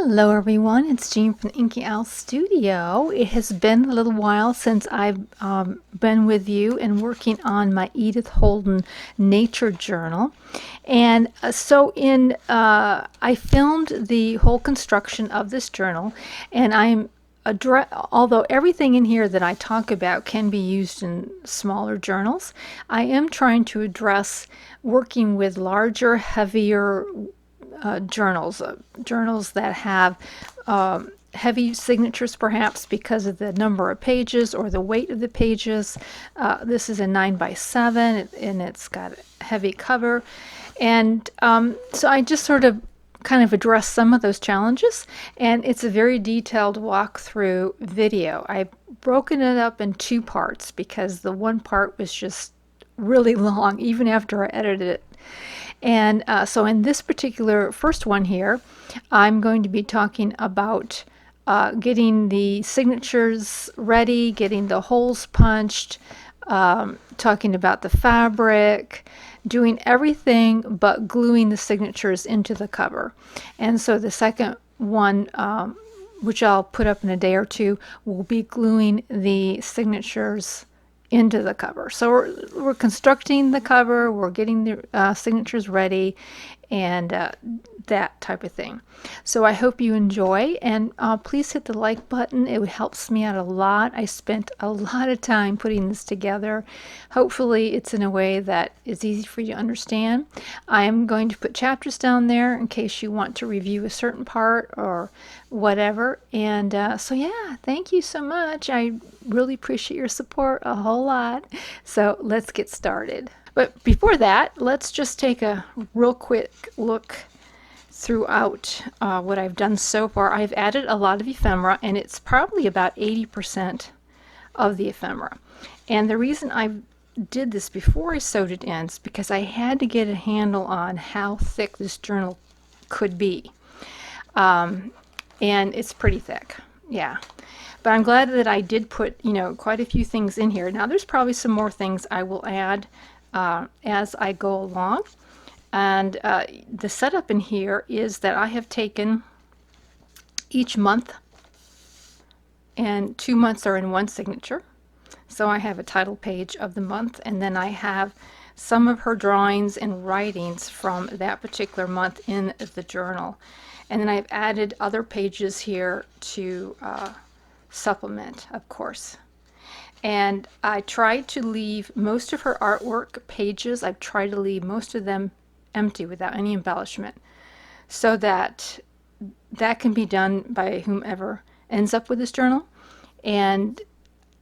Hello everyone, it's Jean from Inky Studio. It has been a little while since I've been with you and working on my Edith Holden nature journal. And I filmed the whole construction of this journal, and although everything in here that I talk about can be used in smaller journals, I am trying to address working with larger, heavier journals that have heavy signatures, perhaps because of the number of pages or the weight of the pages. This is a 9x7 and it's got a heavy cover. And so I just sort of kind of address some of those challenges, and it's a very detailed walkthrough video. I've broken it up in two parts because the one part was just really long, even after I edited it. And so in this particular first one here, I'm going to be talking about getting the signatures ready, getting the holes punched, talking about the fabric, doing everything but gluing the signatures into the cover. And so the second one, which I'll put up in a day or two, will be gluing the signatures into the cover. So we're constructing the cover, we're getting the signatures ready, and that type of thing. So I hope you enjoy, and please hit the like button. It helps me out a lot. I spent a lot of time putting this together. Hopefully it's in a way that is easy for you to understand. I am going to put chapters down there in case you want to review a certain part or whatever. And so yeah, thank you so much. I really appreciate your support a whole lot. So let's get started. But before that, let's just take a real quick look throughout what I've done so far. I've added a lot of ephemera, and it's probably about 80% of the ephemera. And the reason I did this before I sewed it in is because I had to get a handle on how thick this journal could be. And it's pretty thick, yeah. But I'm glad that I did put, quite a few things in here. Now there's probably some more things I will add as I go along. And the setup in here is that I have taken each month, and 2 months are in one signature. So I have a title page of the month, and then I have some of her drawings and writings from that particular month in the journal. And then I've added other pages here to supplement, of course. And I tried to leave most of her artwork pages, I've tried to leave most of them empty without any embellishment, so that that can be done by whomever ends up with this journal, and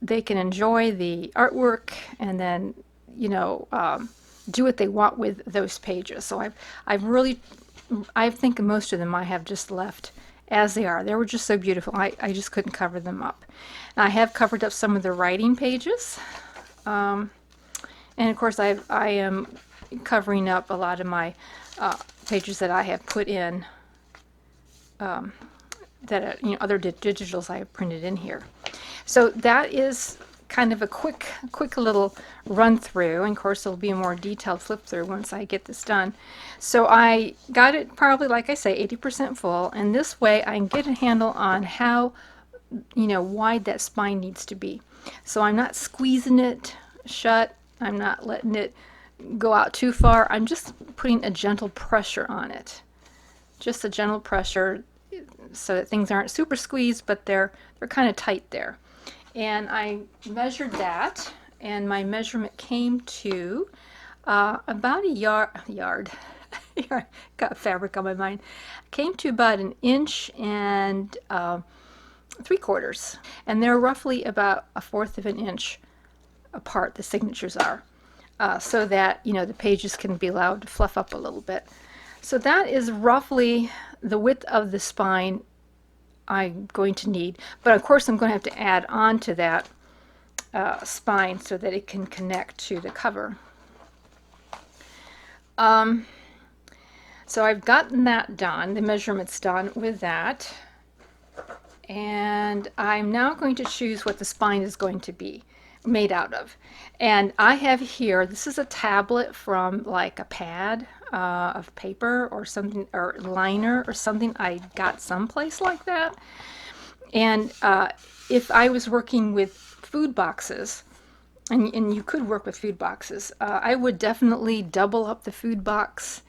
they can enjoy the artwork and then do what they want with those pages. So I think most of them I have just left as they are. They were just so beautiful. I just couldn't cover them up. And I have covered up some of the writing pages, and of course I am covering up a lot of my pages that I have put in, that other digitals I have printed in here. So that is kind of a quick little run through, and of course there'll be a more detailed flip through once I get this done. So I got it probably, like I say, 80% full, and this way I can get a handle on how wide that spine needs to be. So I'm not squeezing it shut, I'm not letting it go out too far, I'm just putting a gentle pressure on it, just a gentle pressure, so that things aren't super squeezed, but they're kind of tight there. And I measured that, and my measurement came to about a yard. Got fabric on my mind. Came to about 1 inch and 3/4, and they're roughly about 1/4 of an inch apart. The signatures are, so that the pages can be allowed to fluff up a little bit. So that is roughly the width of the spine I'm going to need, but of course I'm going to have to add on to that spine so that it can connect to the cover. So I've gotten that done, the measurements done with that, and I'm now going to choose what the spine is going to be. made out of. And I have here, this is a tablet from like a pad of paper or something, or liner or something I got someplace like that. And if I was working with food boxes, and you could work with food boxes, I would definitely double up the food box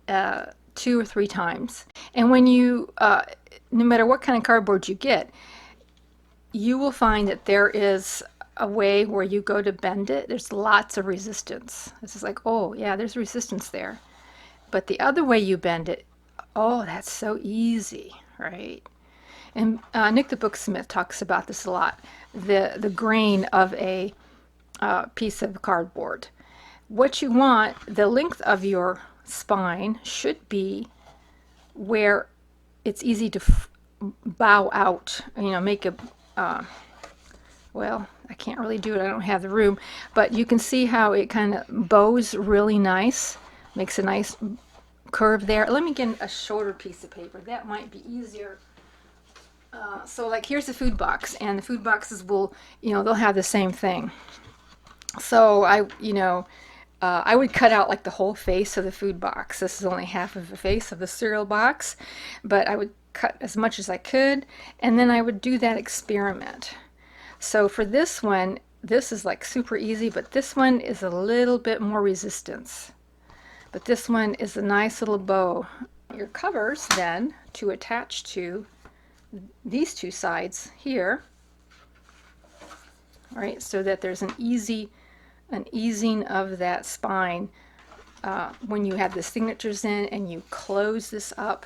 2 or 3 times. And when you, no matter what kind of cardboard you get, you will find that there is a way where you go to bend it. There's lots of resistance. This is like, oh yeah, there's resistance there. But the other way you bend it, oh, that's so easy, right? And Nick the Booksmith talks about this a lot. The grain of a piece of cardboard. What you want, the length of your spine should be where it's easy to bow out, make a, well, I can't really do it, I don't have the room, but you can see how it kind of bows really nice, makes a nice curve there. Let me get a shorter piece of paper, that might be easier. So like here's the food box, and the food boxes will, they'll have the same thing. So I would cut out like the whole face of the food box. This is only half of the face of the cereal box, but I would cut as much as I could, and then I would do that experiment. So for this one, this is like super easy, but this one is a little bit more resistance. But this one is a nice little bow. Your covers then to attach to these two sides here, all right, so that there's an easing of that spine when you have the signatures in and you close this up.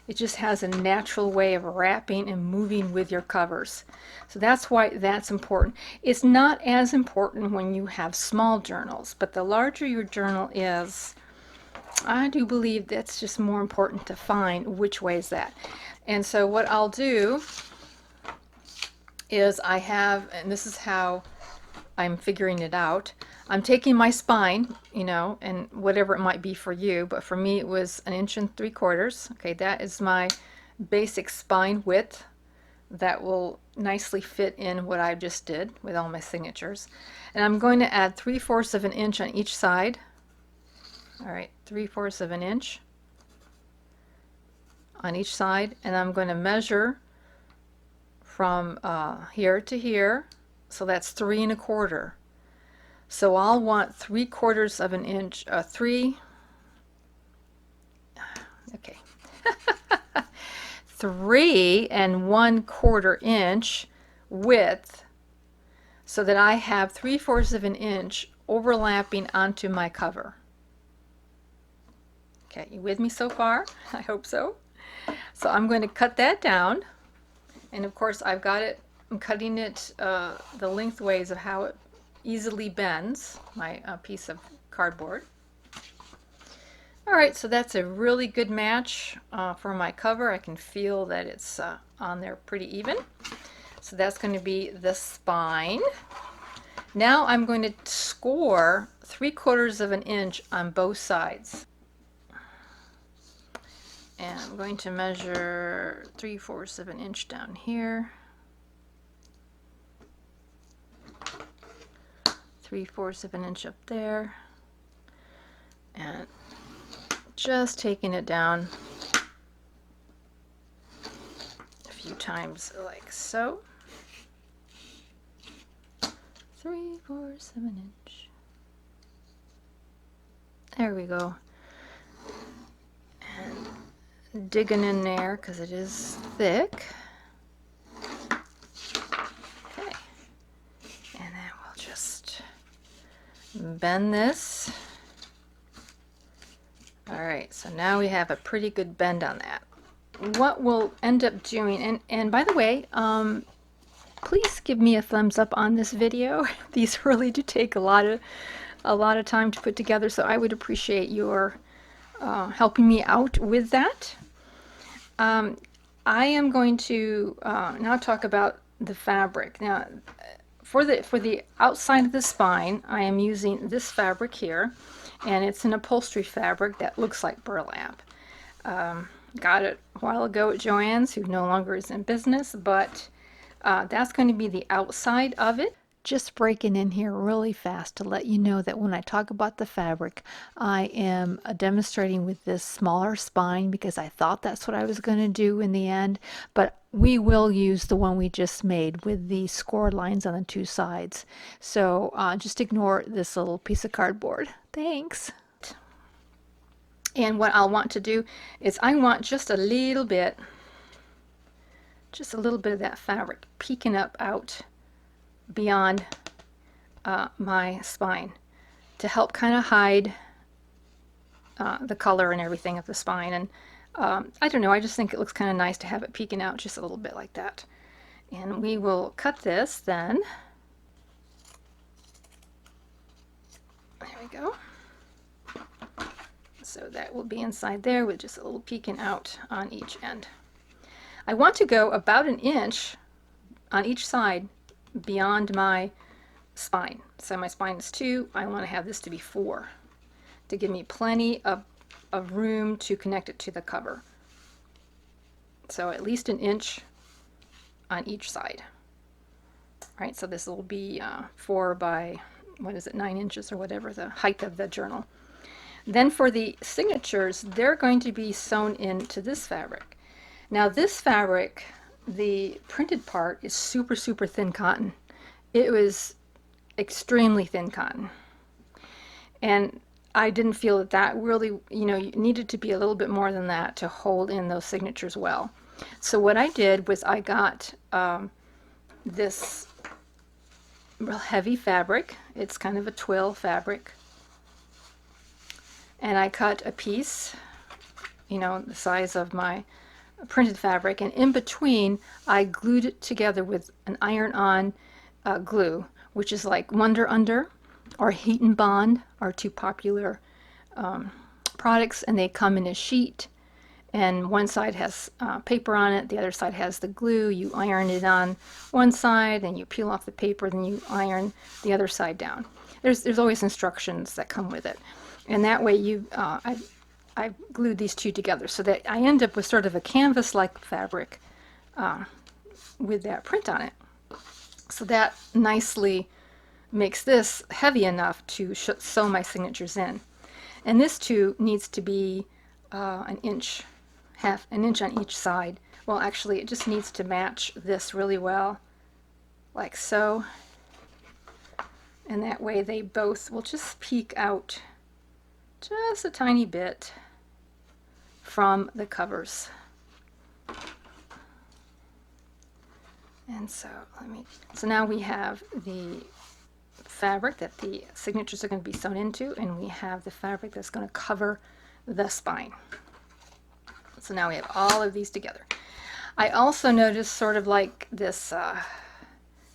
It just has a natural way of wrapping and moving with your covers. So that's why that's important. It's not as important when you have small journals, but the larger your journal is, I do believe that's just more important to find which way is that. And so what I'll do is I have, and this is how I'm figuring it out. I'm taking my spine, and whatever it might be for you, but for me it was 1 3/4 inches. Okay, that is my basic spine width. That will nicely fit in what I just did with all my signatures. And I'm going to add 3/4 of an inch on each side. All right, 3/4 of an inch on each side, and I'm going to measure from here to here, so that's 3 1/4. So I'll want 3/4 of an inch, 3 1/4 inch width, so that I have 3/4 of an inch overlapping onto my cover. Okay, you with me so far? I hope so. So I'm going to cut that down, and of course I've got it, I'm cutting it the lengthways of how it easily bends, my piece of cardboard. Alright, so that's a really good match for my cover. I can feel that it's on there pretty even. So that's going to be the spine. Now I'm going to score 3/4 of an inch on both sides. And I'm going to measure 3/4 of an inch down here. 3/4 of an inch up there. And just taking it down a few times like so. 3/4 of an inch. There we go. And digging in there because it is thick. Okay. And then we'll just bend this. Alright, so now we have a pretty good bend on that. What we'll end up doing, and by the way, please give me a thumbs up on this video. These really do take a lot of time to put together, so I would appreciate your helping me out with that. I am going to now talk about the fabric. Now, for the outside of the spine, I am using this fabric here, and it's an upholstery fabric that looks like burlap. Got it a while ago at Joann's, who no longer is in business, but that's going to be the outside of it. just breaking in here really fast to let you know that when I talk about the fabric, I am demonstrating with this smaller spine because I thought that's what I was going to do in the end, but we will use the one we just made with the scored lines on the two sides. So just ignore this little piece of cardboard. Thanks. And what I'll want to do is I want just a little bit of that fabric peeking up out beyond my spine to help kind of hide the color and everything of the spine. And I don't know, I just think it looks kind of nice to have it peeking out just a little bit like that. And we will cut this then. There we go. So that will be inside there with just a little peeking out on each end. I want to go about 1 inch on each side beyond my spine. So my spine is 2, I want to have this to be 4 to give me plenty of room to connect it to the cover. So at least 1 inch on each side. All right, so this will be 4 by, 9 inches or whatever the height of the journal. Then for the signatures, they're going to be sewn into this fabric. Now this fabric, the printed part, is super thin cotton. It was extremely thin cotton. And I didn't feel that really, you needed to be a little bit more than that to hold in those signatures well. So what I did was I got this real heavy fabric. It's kind of a twill fabric. And I cut a piece, the size of my printed fabric, and in between I glued it together with an iron-on glue, which is like Wonder Under or Heat and Bond are two popular products, and they come in a sheet, and one side has paper on it, the other side has the glue. You iron it on one side, and you peel off the paper, then you iron the other side down. There's always instructions that come with it, and that way I glued these two together so that I end up with sort of a canvas-like fabric with that print on it. So that nicely makes this heavy enough to sew my signatures in. And this too needs to be an inch on each side. Well, actually, it just needs to match this really well, like so. And that way they both will just peek out just a tiny bit from the covers. And so now we have the fabric that the signatures are going to be sewn into, and we have the fabric that's going to cover the spine. So now we have all of these together. I also noticed sort of like this,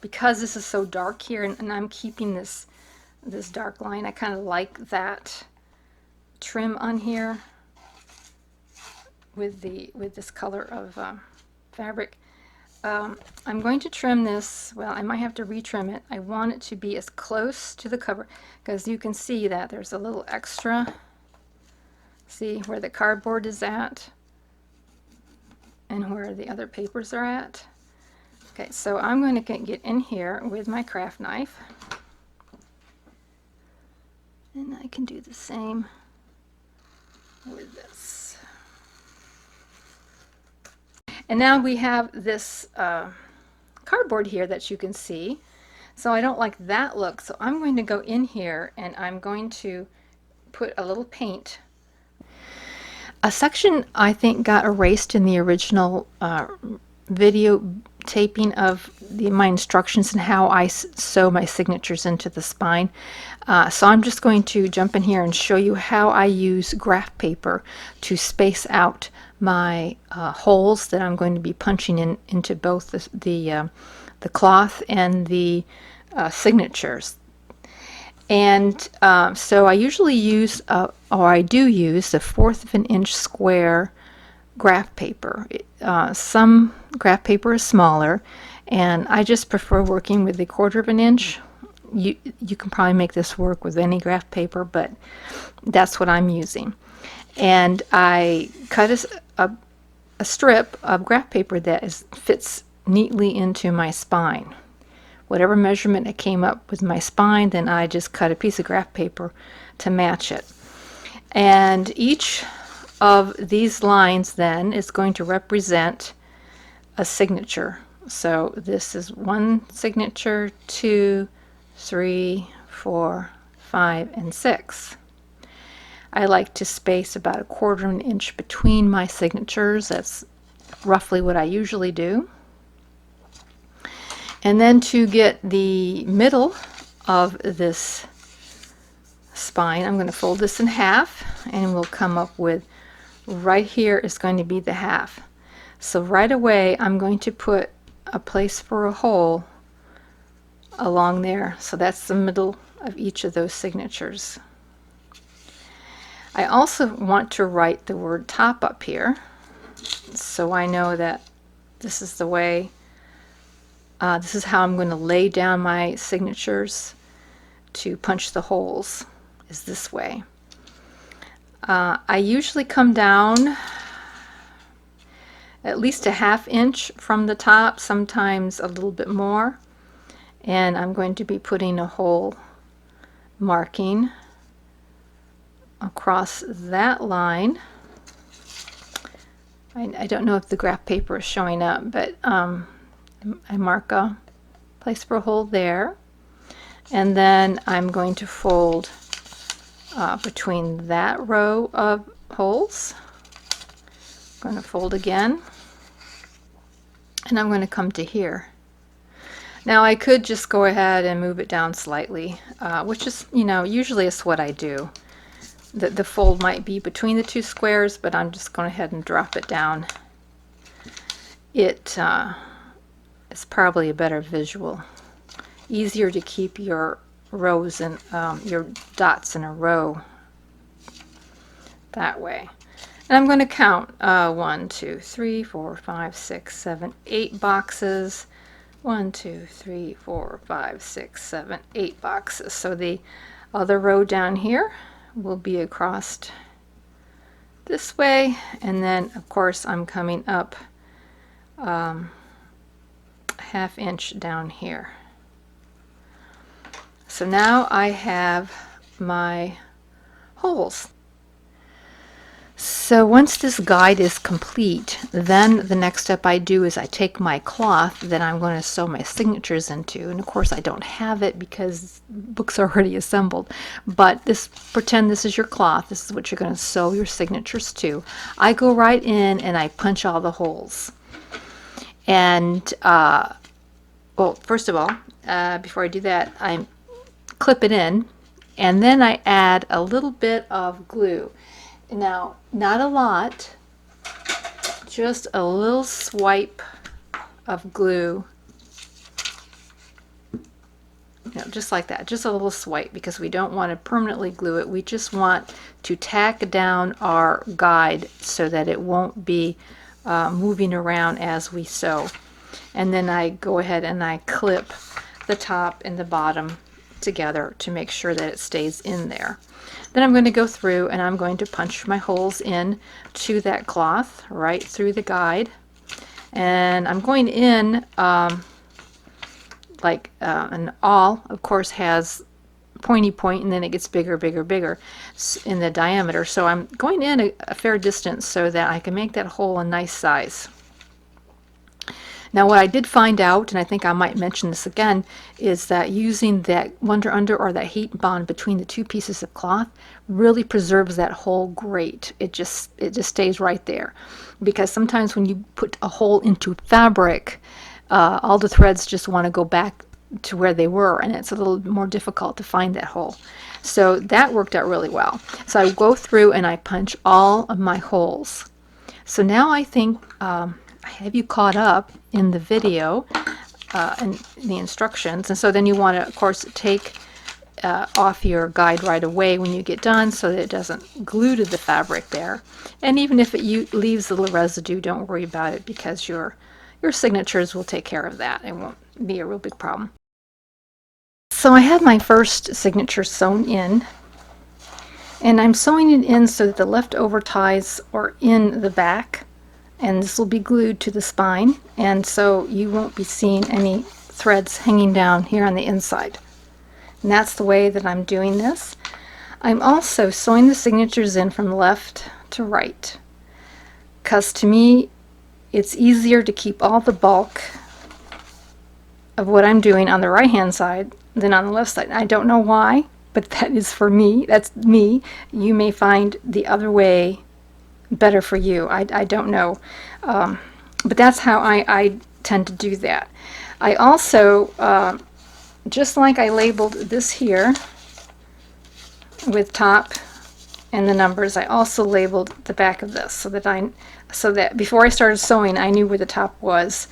because this is so dark here, and I'm keeping this dark line, I kind of like that trim on here with this color of fabric. I'm going to trim this. Well, I might have to retrim it. I want it to be as close to the cover, because you can see that there's a little extra. See where the cardboard is at and where the other papers are at. Okay, so I'm going to get in here with my craft knife, and I can do the same with this. And now we have this cardboard here that you can see. So I don't like that look, so I'm going to go in here and I'm going to put a little paint. A section I think got erased in the original video taping of my instructions and how I sew my signatures into the spine. So I'm just going to jump in here and show you how I use graph paper to space out my holes that I'm going to be punching into both the cloth and the signatures. And so I usually use, or I do use, the 1/4 of an inch square graph paper. Some graph paper is smaller, and I just prefer working with the 1/4 of an inch. You can probably make this work with any graph paper, but that's what I'm using. And I cut a strip of graph paper that fits neatly into my spine, whatever measurement I came up with my spine, then I just cut a piece of graph paper to match it. And each of these lines then is going to represent a signature. So this is 1 signature, 2, 3, 4, 5, and 6. I like to space about 1/4 inch between my signatures. That's roughly what I usually do. And then to get the middle of this spine, I'm going to fold this in half, and we'll come up with, right here is going to be the half. So right away I'm going to put a place for a hole along there. So that's the middle of each of those signatures. I also want to write the word top up here, so I know that this is the way, this is how I'm going to lay down my signatures to punch the holes, is this way. I usually come down at least a 1/2 inch from the top, sometimes a little bit more, and I'm going to be putting a hole marking across that line. I don't know if the graph paper is showing up, but I mark a place for a hole there, and then I'm going to fold between that row of holes. I'm going to fold again, and I'm going to come to here. Now I could just go ahead and move it down slightly, which is, usually is what I do. The fold might be between the 2 squares, but I'm just going ahead and drop it down. It is probably a better visual. Easier to keep your rows and your dots in a row that way. And I'm going to count 1, 2, 3, 4, 5, 6, 7, 8 boxes. 1, 2, 3, 4, 5, 6, 7, 8 boxes. So the other row down here will be across this way, and then of course I'm coming up 1/2 inch down here. So now I have my holes. So once this guide is complete, then the next step I do is I take my cloth that I'm going to sew my signatures into, and of course I don't have it because the book's already assembled, but pretend this is your cloth. This is what you're going to sew your signatures to. I go right in and I punch all the holes. And well, first of all, before I do that, I clip it in, and then I add a little bit of glue. Now, not a lot, just a little swipe of glue, just like that, just a little swipe, because we don't want to permanently glue it. We just want to tack down our guide so that it won't be moving around as we sew. And then I go ahead and I clip the top and the bottom together to make sure that it stays in there. Then I'm going to go through and I'm going to punch my holes in to that cloth right through the guide, and I'm going in like an awl, of course, has pointy point, and then it gets bigger, bigger, bigger in the diameter. So I'm going in a fair distance so that I can make that hole a nice size. Now what I did find out, and I think I might mention this again, is that using that Wonder Under or that heat bond between the 2 pieces of cloth really preserves that hole great. It just stays right there, because sometimes when you put a hole into fabric, all the threads just want to go back to where they were, and it's a little more difficult to find that hole. So that worked out really well. So I go through and I punch all of my holes. So now I think I have you caught up in the video and the instructions, and so then you want to, of course, take off your guide right away when you get done so that it doesn't glue to the fabric there. And even if it leaves a little residue, don't worry about it, because your signatures will take care of that. It won't be a real big problem. So I have my first signature sewn in, and I'm sewing it in so that the leftover ties are in the back, and this will be glued to the spine, and so you won't be seeing any threads hanging down here on the inside. And that's the way that I'm doing this. I'm also sewing the signatures in from left to right, because to me it's easier to keep all the bulk of what I'm doing on the right hand side than on the left side. I don't know why, but that is for me. That's me. You may find the other way better for you. I don't know. But that's how I tend to do that. I also, just like I labeled this here with top and the numbers, I also labeled the back of this so that before I started sewing, I knew where the top was.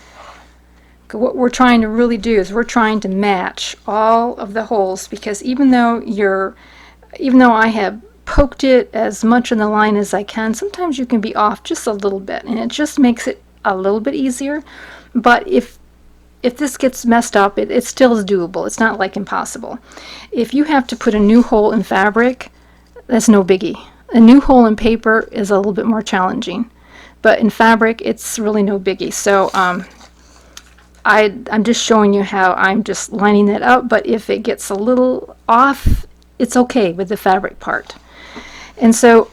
What we're trying to really do is we're trying to match all of the holes, because even though I have poked it as much in the line as I can, sometimes you can be off just a little bit, and it just makes it a little bit easier. But if this gets messed up, it still is doable. It's not like impossible. If you have to put a new hole in fabric, that's no biggie. A new hole in paper is a little bit more challenging, but in fabric it's really no biggie. So I'm just showing you how I'm just lining that up, but if it gets a little off, it's okay with the fabric part. And so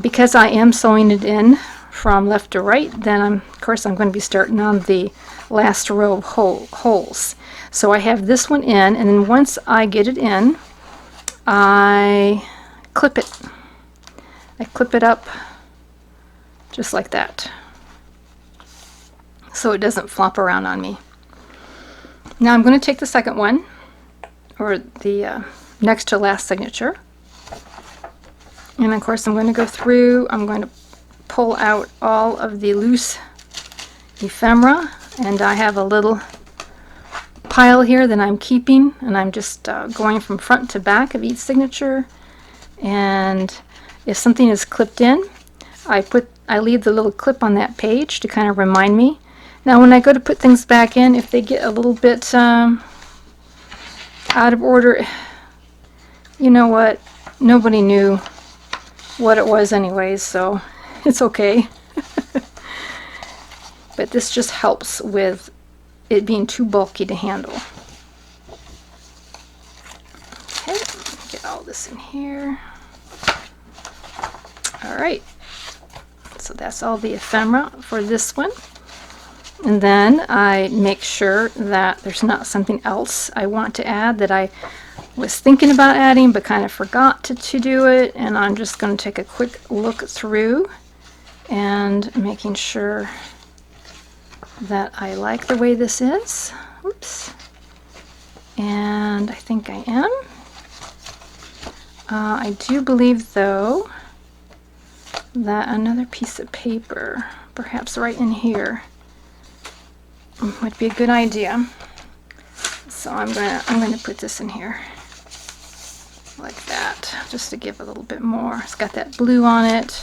because I am sewing it in from left to right, then of course I'm going to be starting on the last row of holes. So I have this one in, and then once I get it in, I clip it. I clip it up just like that, so it doesn't flop around on me. Now I'm going to take the second one, or the next to last signature, and of course I'm going to go through, I'm going to pull out all of the loose ephemera, and I have a little pile here that I'm keeping, and I'm just going from front to back of each signature. And if something is clipped in, I leave the little clip on that page to kind of remind me. Now when I go to put things back in, if they get a little bit out of order, you know what, nobody knew what it was anyways, so it's okay. But this just helps with it being too bulky to handle. Okay, get all this in here. Alright, so that's all the ephemera for this one. And then I make sure that there's not something else I want to add that I was thinking about adding but kind of forgot to do it. And I'm just going to take a quick look through and making sure that I like the way this is. Oops. And I think I am. I do believe though that another piece of paper, perhaps right in here, would be a good idea. So I'm gonna put this in here like that, just to give a little bit more. It's got that blue on it.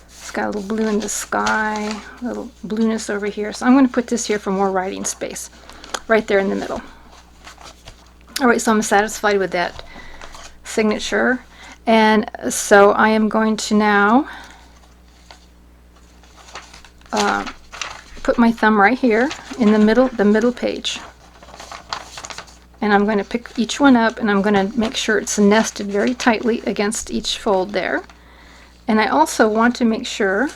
It's got a little blue in the sky, a little blueness over here. So I'm going to put this here for more writing space, right there in the middle. Alright, so I'm satisfied with that signature. And so I am going to now put my thumb right here in the middle page. And I'm going to pick each one up, and I'm going to make sure it's nested very tightly against each fold there. And I also want to make sure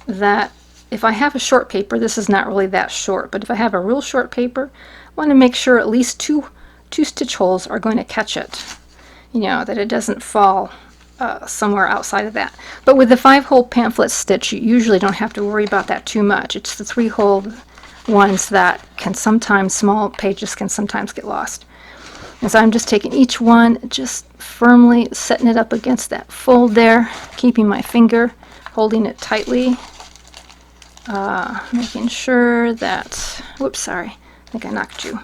that if I have a short paper, this is not really that short, but if I have a real short paper, I want to make sure at least two stitch holes are going to catch it. You know, that it doesn't fall somewhere outside of that. But with the 5-hole pamphlet stitch, you usually don't have to worry about that too much. It's the 3-hole ones that can sometimes, small pages can sometimes get lost. And so I'm just taking each one, just firmly setting it up against that fold there, keeping my finger, holding it tightly, making sure that, whoops, sorry, I think I knocked you.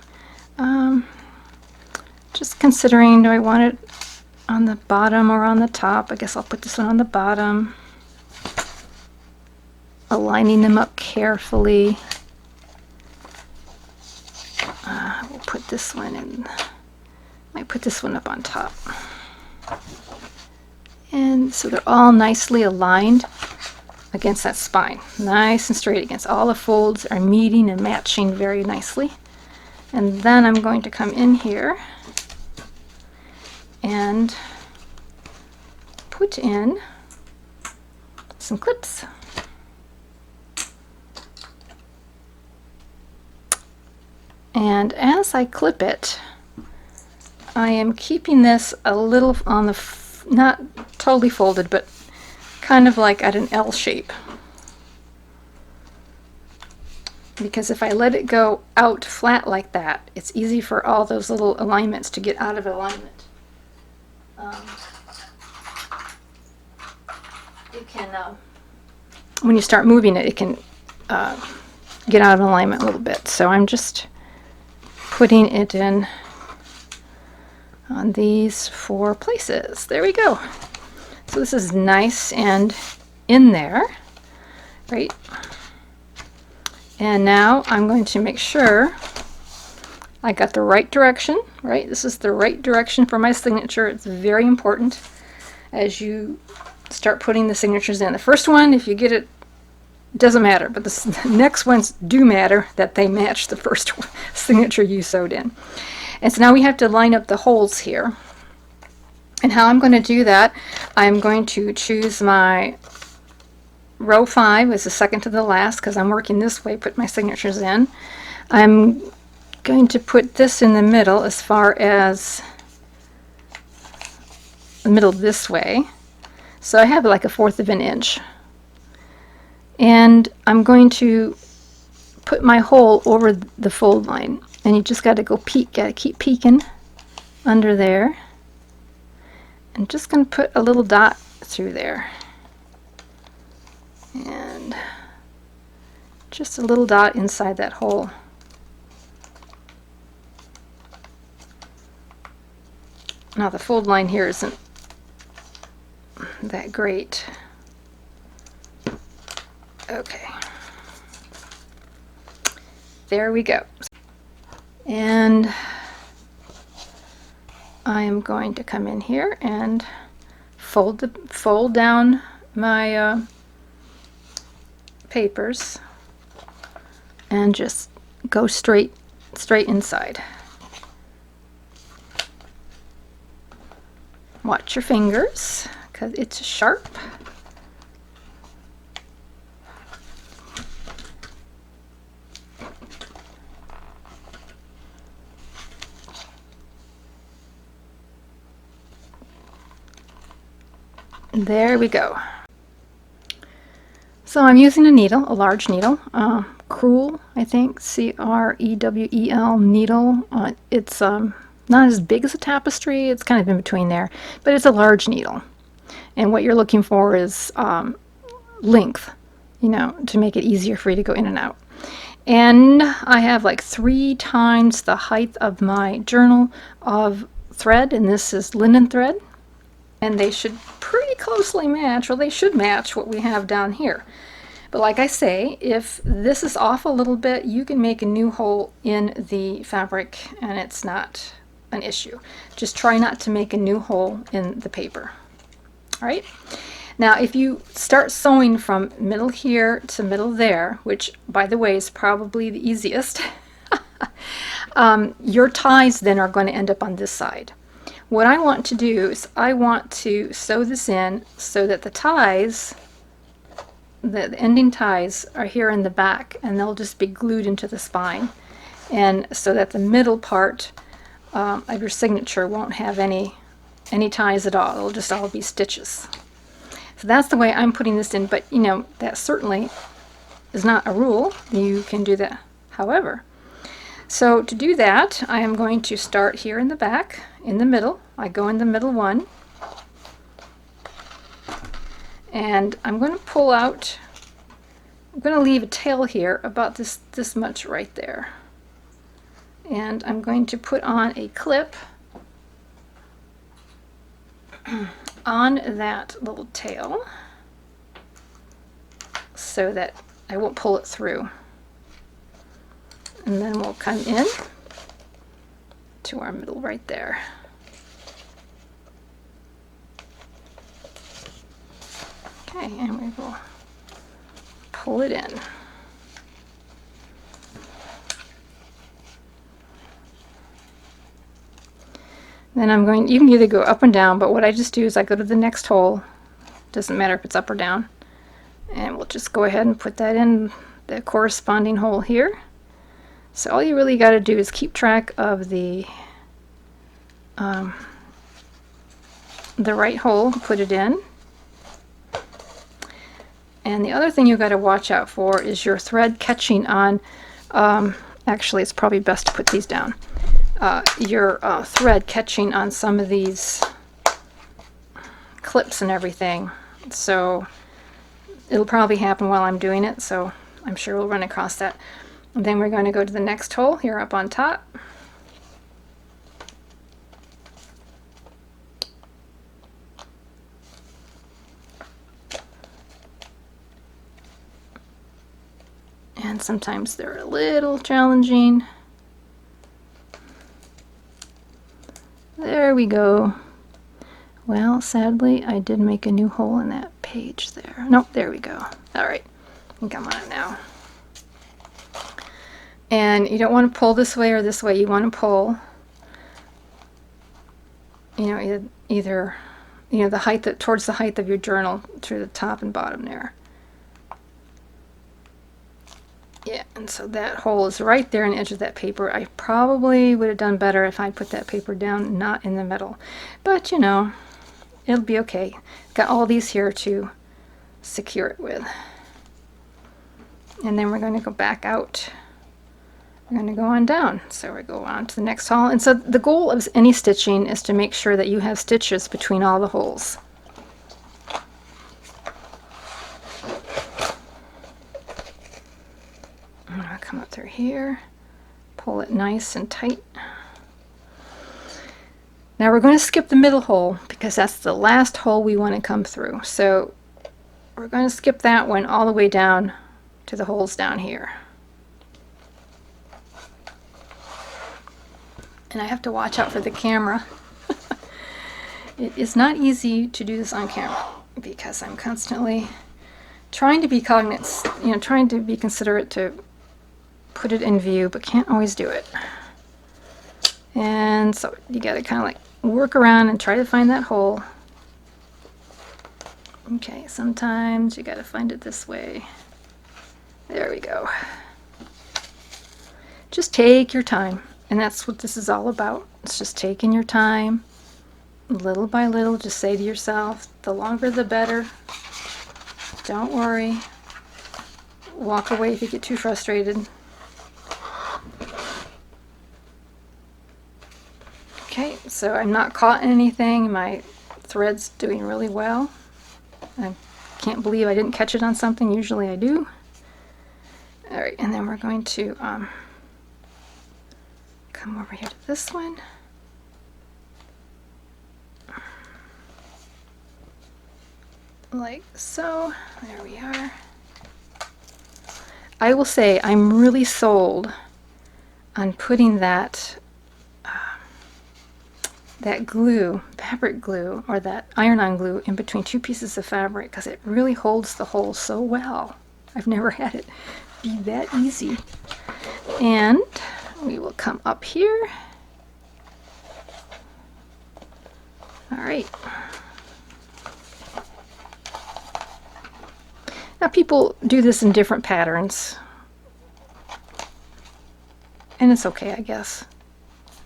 Just considering, do I want it on the bottom or on the top? I guess I'll put this one on the bottom. Aligning them up carefully. We'll put this one in. Might put this one up on top. And so they're all nicely aligned against that spine. Nice and straight against all the folds are meeting and matching very nicely. And then I'm going to come in here and put in some clips. And as I clip it, I am keeping this a little on the, not totally folded, but kind of like at an L shape. Because if I let it go out flat like that, it's easy for all those little alignments to get out of alignment. It can, when you start moving it, it can get out of alignment a little bit. So I'm just putting it in on these 4 places. There we go. So this is nice and in there, right? And now I'm going to make sure I got the right direction, right? This is the right direction for my signature. It's very important as you start putting the signatures in. The first one, if you get it, doesn't matter, but the next ones do matter, that they match the first signature you sewed in. And so now we have to line up the holes here. And how I'm going to do that, I'm going to choose my row 5 as the second to the last, because I'm working this way, put my signatures in. I'm going to put this in the middle as far as the middle this way. So I have like a 1/4 of an inch. And I'm going to put my hole over the fold line. And you just got to go peek, got to keep peeking under there. I'm just going to put a little dot through there. And just a little dot inside that hole. Now the fold line here isn't that great. Okay. There we go. And I am going to come in here and fold down my papers and just go straight inside. Watch your fingers because it's sharp. There we go. So I'm using a needle, a large needle, Crewel, I think, C-R-E-W-E-L needle. It's not as big as a tapestry, it's kind of in between there, but it's a large needle. And what you're looking for is length, you know, to make it easier for you to go in and out. And I have like 3 times the height of my journal of thread, and this is linen thread. And they should pretty closely match, or they should match what we have down here. But like I say, if this is off a little bit, you can make a new hole in the fabric and it's not an issue. Just try not to make a new hole in the paper. All right. Now, if you start sewing from middle here to middle there, which by the way is probably the easiest, your ties then are going to end up on this side. What I want to do is I want to sew this in so that the ties, the ending ties, are here in the back, and they'll just be glued into the spine, and so that the middle part of your signature won't have any ties at all. It'll just all be stitches. So that's the way I'm putting this in, but you know, that certainly is not a rule. You can do that however. So to do that, I am going to start here in the back, in the middle. I go in the middle one, and I'm going to pull out, I'm going to leave a tail here about this much right there. And I'm going to put on a clip on that little tail so that I won't pull it through. And then we'll come in to our middle right there. Okay, and we will pull it in. Then you can either go up and down, but what I just do is I go to the next hole. Doesn't matter if it's up or down. And we'll just go ahead and put that in the corresponding hole here. So all you really got to do is keep track of the right hole, put it in. And the other thing you got to watch out for is your thread catching on, actually it's probably best to put these down, your thread catching on some of these clips and everything. So it'll probably happen while I'm doing it, so I'm sure we'll run across that. And then we're going to go to the next hole here up on top. And sometimes they're a little challenging. There we go. Well, sadly, I did make a new hole in that page there. Nope, there we go. All right, I think I'm on it now. And you don't want to pull this way or this way. You want to pull, you know, either, you know, the height towards the height of your journal through the top and bottom there. Yeah, and so that hole is right there on the edge of that paper. I probably would have done better if I put that paper down, not in the middle. But, you know, it'll be okay. Got all these here to secure it with. And then we're going to go back out. We're going to go on down. So we go on to the next hole. And so the goal of any stitching is to make sure that you have stitches between all the holes. I'm going to come up through here, pull it nice and tight. Now we're going to skip the middle hole because that's the last hole we want to come through. So we're going to skip that one all the way down to the holes down here. And I have to watch out for the camera. It is not easy to do this on camera because I'm constantly trying to be cognizant, you know, trying to be considerate to put it in view, but can't always do it. And so you got to kind of like work around and try to find that hole. Okay, sometimes you got to find it this way. There we go. Just take your time, and that's what this is all about. It's just taking your time, little by little. Just say to yourself, the longer the better. Don't worry. Walk away if you get too frustrated. Okay, so I'm not caught in anything. My thread's doing really well. I can't believe I didn't catch it on something. Usually I do. All right, and then we're going to come over here to this one. Like so. There we are. I will say I'm really sold on putting that glue, fabric glue, or that iron-on glue in between two pieces of fabric because it really holds the hole so well. I've never had it be that easy. And we will come up here. All right. Now people do this in different patterns, and it's okay, I guess.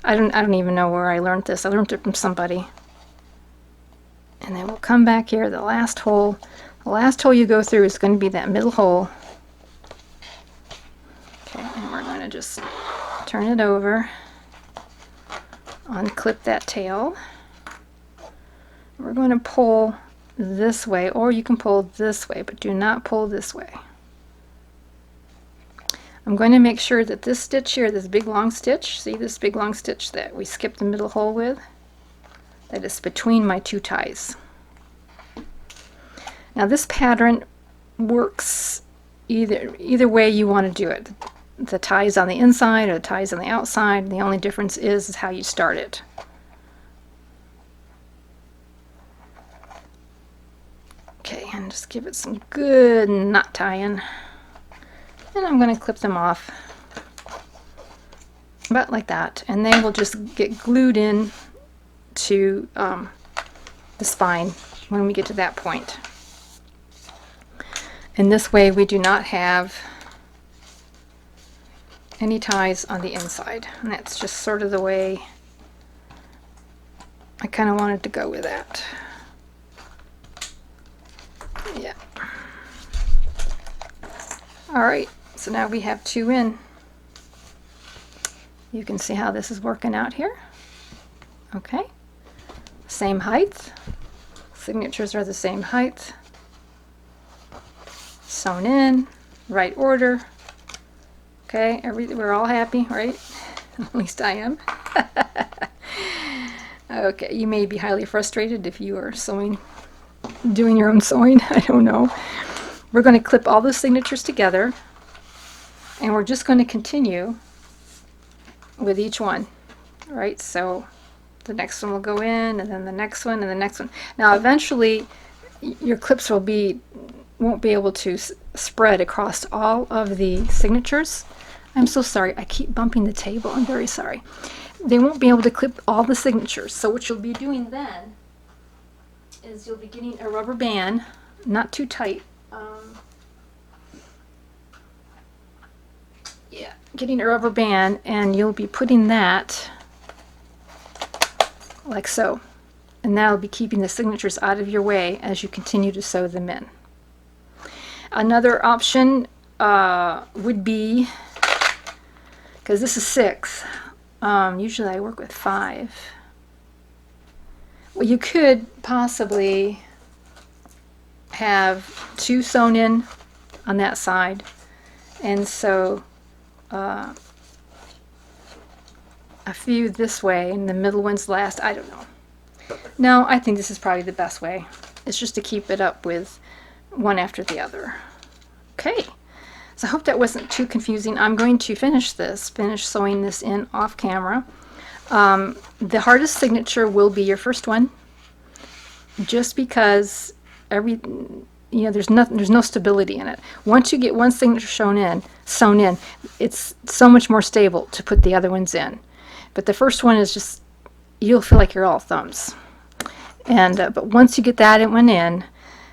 I don't even know where I learned this. I learned it from somebody. And then we'll come back here, the last hole. The last hole you go through is going to be that middle hole. Okay, and we're going to just turn it over, unclip that tail. We're going to pull this way, or you can pull this way, but do not pull this way. I'm going to make sure that this stitch here, this big long stitch, see this big long stitch that we skipped the middle hole with, that is between my two ties. Now this pattern works either way you want to do it. The ties on the inside or the ties on the outside. The only difference is how you start it. Okay, and just give it some good knot tying. And I'm going to clip them off about like that, and they will just get glued in to the spine when we get to that point. And this way we do not have any ties on the inside. And that's just sort of the way I kind of wanted to go with that. Yeah. Alright, so now we have 2 in. You can see how this is working out here. Okay. Same height. Signatures are the same height. Sewn in, right order. Okay, we're all happy, right? At least I am. Okay, you may be highly frustrated if you are sewing, doing your own sewing. I don't know. We're going to clip all the signatures together, and we're just going to continue with each one. Right, so the next one will go in, and then the next one, and the next one. Now, eventually, your clips won't be able to spread across all of the signatures. I'm so sorry, I keep bumping the table. I'm very sorry. They won't be able to clip all the signatures. So what you'll be doing then is you'll be getting a rubber band, not too tight. Yeah, getting a rubber band, and you'll be putting that like so. And that'll be keeping the signatures out of your way as you continue to sew them in. Another option would be, because this is 6, usually I work with 5. Well, you could possibly have 2 sewn in on that side, and sew a few this way, and the middle ones last. I don't know. No, I think this is probably the best way. It's just to keep it up with one after the other. Okay, so I hope that wasn't too confusing. I'm going to finish sewing this in off camera. The hardest signature will be your first one, just because there's no stability in it. Once you get one signature sewn in, it's so much more stable to put the other ones in. But the first one is just, you'll feel like you're all thumbs. And but once you get that one in,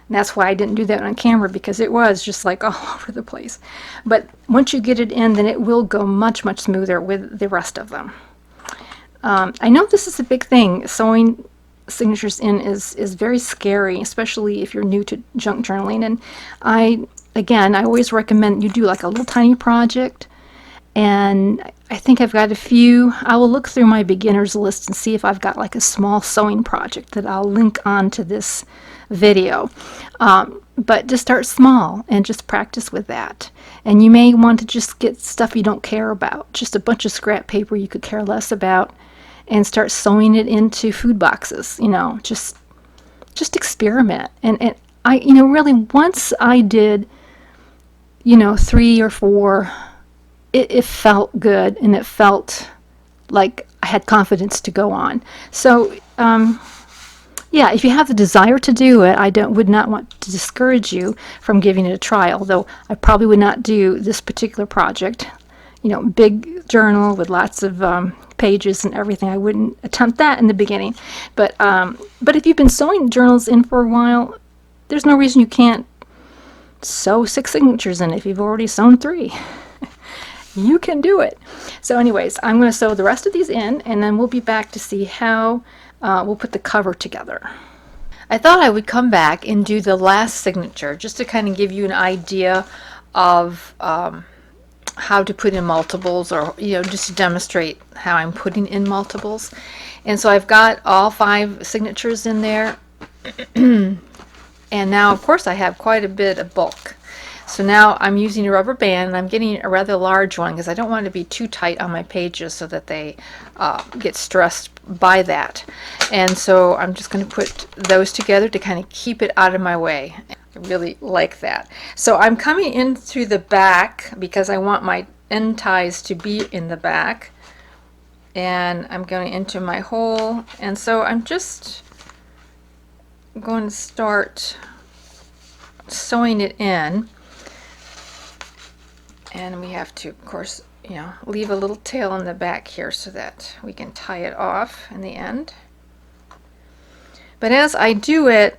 and that's why I didn't do that on camera, because it was just like all over the place. But once you get it in, then it will go much, much smoother with the rest of them. I know this is a big thing. Sewing signatures in is very scary, especially if you're new to junk journaling. And I always recommend you do like a little tiny project. And I think I've got a few. I will look through my beginners list and see if I've got like a small sewing project that I'll link onto this video. But just start small and just practice with that. And you may want to just get stuff you don't care about, just a bunch of scrap paper you could care less about, and start sewing it into food boxes. Just experiment. And I really, once I did 3 or 4, it felt good, and it felt like I had confidence to go on. So yeah, if you have the desire to do it, I would not want to discourage you from giving it a try, although I probably would not do this particular project. Big journal with lots of pages and everything. I wouldn't attempt that in the beginning. But if you've been sewing journals in for a while, there's no reason you can't sew 6 signatures in if you've already sewn 3. You can do it. So anyways, I'm going to sew the rest of these in, and then we'll be back to see how we'll put the cover together. I thought I would come back and do the last signature just to kind of give you an idea of how to put in multiples, or just to demonstrate how I'm putting in multiples. And so I've got all 5 signatures in there. And now, of course, I have quite a bit of bulk. So now I'm using a rubber band, and I'm getting a rather large one because I don't want to be too tight on my pages so that they get stressed by that. And so I'm just going to put those together to kind of keep it out of my way. I really like that. So I'm coming in through the back because I want my end ties to be in the back. And I'm going into my hole. And so I'm just going to start sewing it in. And we have to, of course, leave a little tail in the back here so that we can tie it off in the end. But as I do it,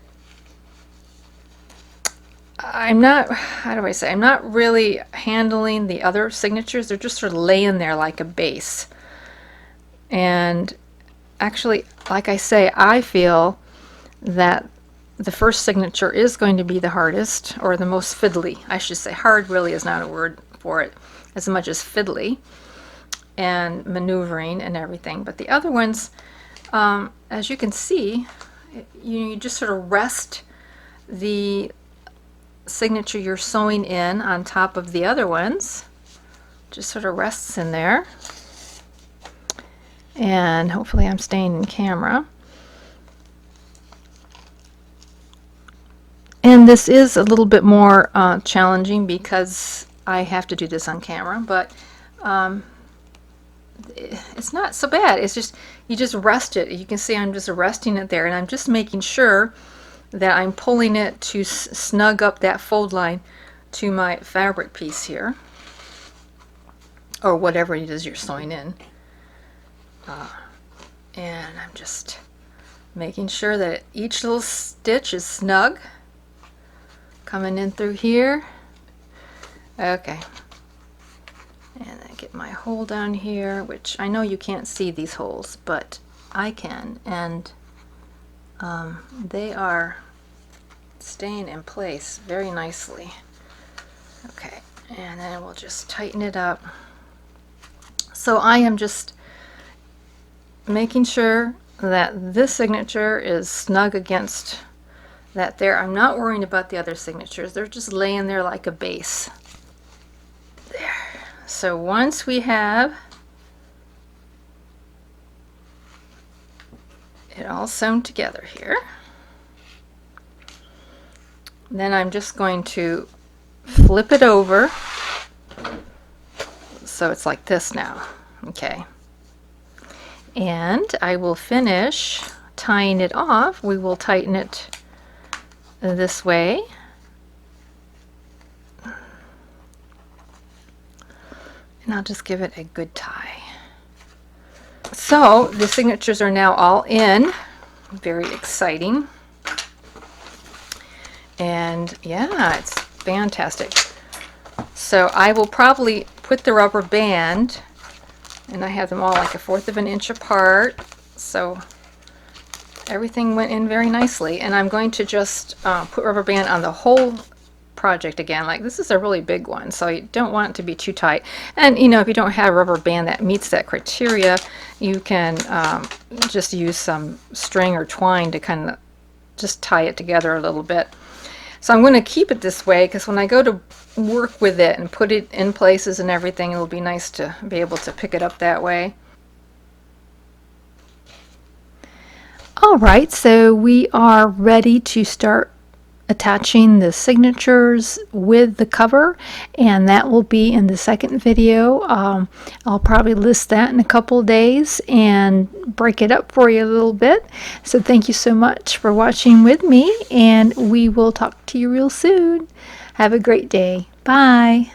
I'm not, how do I say, I'm not really handling the other signatures. They're just sort of laying there like a base. And actually, like I say, I feel that the first signature is going to be the hardest, or the most fiddly. I should say hard really is not a word for it as much as fiddly and maneuvering and everything. But the other ones, as you can see, you just sort of rest the signature you're sewing in on top of the other ones. Just sort of rests in there. And hopefully I'm staying in camera. And this is a little bit more challenging because I have to do this on camera, but it's not so bad. It's just, you just rest it. You can see I'm just resting it there, and I'm just making sure that I'm pulling it to snug up that fold line to my fabric piece here, or whatever it is you're sewing in. And I'm just making sure that each little stitch is snug, coming in through here. Okay. And I get my hole down here, which I know you can't see these holes, but I can, and they are staying in place very nicely. Okay, and then we'll just tighten it up. So I am just making sure that this signature is snug against that there. I'm not worrying about the other signatures. They're just laying there like a base. There. So once we have it all sewn together here, then I'm just going to flip it over so it's like this now. Okay. And I will finish tying it off. We will tighten it this way. And I'll just give it a good tie. So the signatures are now all in. Very exciting. And yeah, it's fantastic. So I will probably put the rubber band, and I have them all like 1/4 of an inch apart, so everything went in very nicely. And I'm going to just put rubber band on the whole project again. Like, this is a really big one, so you don't want it to be too tight. And you know, if you don't have a rubber band that meets that criteria, you can just use some string or twine to kind of just tie it together a little bit. So I'm going to keep it this way because when I go to work with it and put it in places and everything, it'll be nice to be able to pick it up that way. All right, so we are ready to start attaching the signatures with the cover, and that will be in the second video. I'll probably list that in a couple of days and break it up for you a little bit. So thank you so much for watching with me, and we will talk to you real soon. Have a great day. Bye.